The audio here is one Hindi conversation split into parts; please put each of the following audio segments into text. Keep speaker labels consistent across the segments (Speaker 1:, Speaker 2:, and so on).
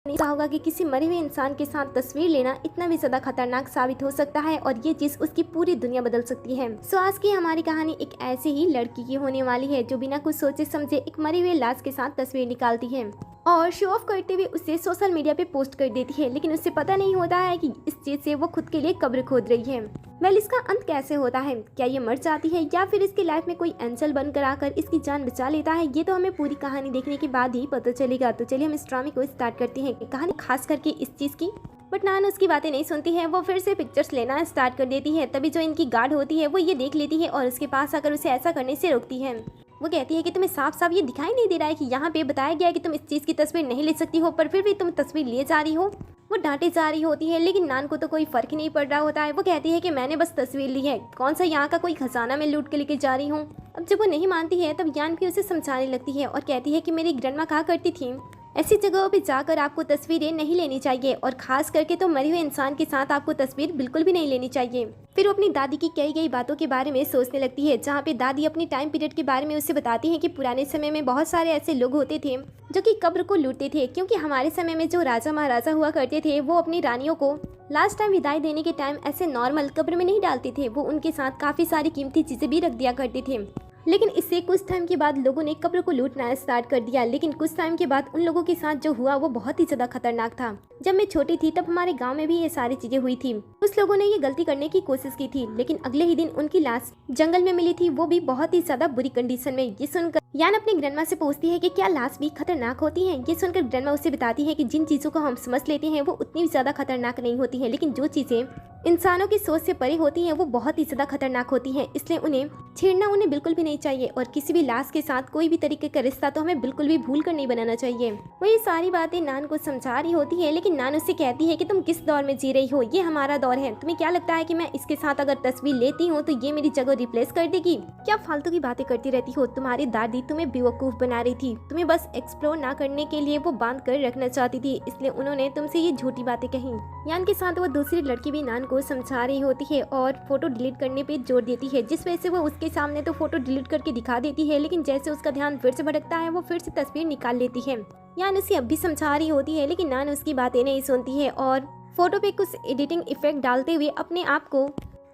Speaker 1: नहीं कहा होगा कि किसी मरे हुए इंसान के साथ तस्वीर लेना इतना भी ज्यादा खतरनाक साबित हो सकता है और ये चीज उसकी पूरी दुनिया बदल सकती है। सो आज की हमारी कहानी एक ऐसी ही लड़की की होने वाली है जो बिना कुछ सोचे समझे एक मरे हुए लाश के साथ तस्वीर निकालती है और शो ऑफ करते हुए उसे सोशल मीडिया पे पोस्ट कर देती है, लेकिन उसे पता नहीं होता है कि इस चीज से वो खुद के लिए कब्र खोद रही है। वेल, इसका अंत कैसे होता है? क्या ये मर जाती है या फिर इसकी लाइफ में कोई एंजल बनकर आकर इसकी जान बचा लेता है? ये तो हमें पूरी कहानी देखने के बाद ही पता चलेगा। तो चलिए हम इस ड्रामे को स्टार्ट करते हैं, कहानी खास करके इस चीज की। बट नान उसकी बातें नहीं सुनती है, वो फिर से पिक्चर्स लेना स्टार्ट कर देती है। तभी जो इनकी गार्ड होती है वो ये देख लेती है और उसके पास आकर उसे ऐसा करने से रोकती है। वो कहती है कि तुम्हें साफ साफ ये दिखाई नहीं दे रहा है कि यहाँ पे बताया गया है कि तुम इस चीज़ की तस्वीर नहीं ले सकती हो, पर फिर भी तुम तस्वीर लिए जा रही हो। वो डांटे जा रही होती है, लेकिन नान को तो कोई फर्क ही नहीं पड़ रहा होता है। वो कहती है कि मैंने बस तस्वीर ली है, कौन सा यहाँ का कोई खजाना मैं लूट के लेके जा रही हूँ। अब जब वो नहीं मानती है तब यान भी उसे समझाने लगती है और कहती है कि मेरी ग्रैंडमा कहा करती थी ऐसी जगहों पे जाकर आपको तस्वीरें नहीं लेनी चाहिए और खास करके तो मरे हुए इंसान के साथ आपको तस्वीर बिल्कुल भी नहीं लेनी चाहिए। फिर वो अपनी दादी की कही गई बातों के बारे में सोचने लगती है, जहाँ पे दादी अपनी टाइम पीरियड के बारे में उसे बताती हैं कि पुराने समय में बहुत सारे ऐसे लोग होते थे जो कि कब्र को लूटते थे, क्योंकि हमारे समय में जो राजा महाराजा हुआ करते थे वो अपनी रानियों को लास्ट टाइम विदाई देने के टाइम ऐसे नॉर्मल कब्र में नहीं डालते थे, वो उनके साथ काफी सारी कीमती चीजें भी रख दिया करते थे। लेकिन इससे कुछ टाइम के बाद लोगों ने कब्र को लूटना स्टार्ट कर दिया। लेकिन कुछ टाइम के बाद उन लोगों के साथ जो हुआ वो बहुत ही ज्यादा खतरनाक था। जब मैं छोटी थी तब हमारे गांव में भी ये सारी चीजें हुई थी। कुछ लोगों ने ये गलती करने की कोशिश की थी, लेकिन अगले ही दिन उनकी लाश जंगल में मिली थी, वो भी बहुत ही ज्यादा बुरी कंडीशन में। ये सुनकर यान अपनी ग्रैंडमा से पूछती है कि क्या लाश भी खतरनाक होती है। ये सुनकर ग्रैंडमा उसे बताती है कि जिन चीजों को हम समझ लेते हैं वो उतनी भी ज्यादा खतरनाक नहीं होती है, लेकिन जो चीजें इंसानों की सोच से परे होती हैं वो बहुत ही ज्यादा खतरनाक होती हैं। इसलिए उन्हें छेड़ना उन्हें बिल्कुल भी नहीं चाहिए और किसी भी लाश के साथ कोई भी तरीके का रिश्ता तो हमें बिल्कुल भी भूल कर नहीं बनाना चाहिए। वो ये सारी बातें नान को समझा रही होती है, लेकिन नान उससे कहती है कि तुम किस दौर में जी रही हो, ये हमारा दौर है। तुम्हें क्या लगता है कि मैं इसके साथ अगर तस्वीर लेती हूँ तो ये मेरी जगह रिप्लेस कर देगी? क्या फालतू की बातें करती रहती हो? तुम्हारी दादी तुम्हें बेवकूफ बना रही थी, तुम्हें बस एक्सप्लोर ना करने के लिए वो बांध कर रखना चाहती थी, इसलिए उन्होंने तुमसे ये झूठी बातें कही। यान के साथ वो दूसरी लड़की भी नान को समझा रही होती है और फोटो डिलीट करने पे जोर देती है, जिस वजह से वो उसके सामने तो फोटो डिलीट करके दिखा देती है, लेकिन जैसे उसका ध्यान फिर से भटकता है वो फिर से तस्वीर निकाल लेती है। यान उसे अब भी समझा रही होती है, लेकिन नान उसकी बातें नहीं सुनती है और फोटो पे कुछ एडिटिंग इफेक्ट डालते हुए अपने आप को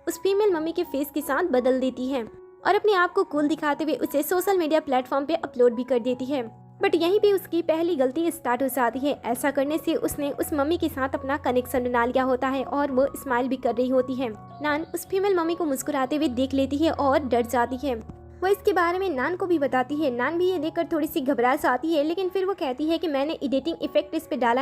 Speaker 1: उस फीमेल मम्मी के फेस के साथ बदल देती है और अपने आप को कूल दिखाते हुए उसे सोशल मीडिया प्लेटफॉर्म पे अपलोड भी कर देती है। बट यहीं पे उसकी पहली गलती स्टार्ट हो जाती है। ऐसा करने से उसने उस मम्मी के साथ अपना कनेक्शन बना लिया होता है और वो स्माइल भी कर रही होती है। नान उस फीमेल मम्मी को मुस्कुराते हुए देख लेती है और डर जाती है। वो इसके बारे में नान को भी बताती है। नान भी ये देखकर थोड़ी सी घबरा जाती है, लेकिन फिर वो कहती है कि मैंने एडिटिंग इफेक्ट इस पे डाला है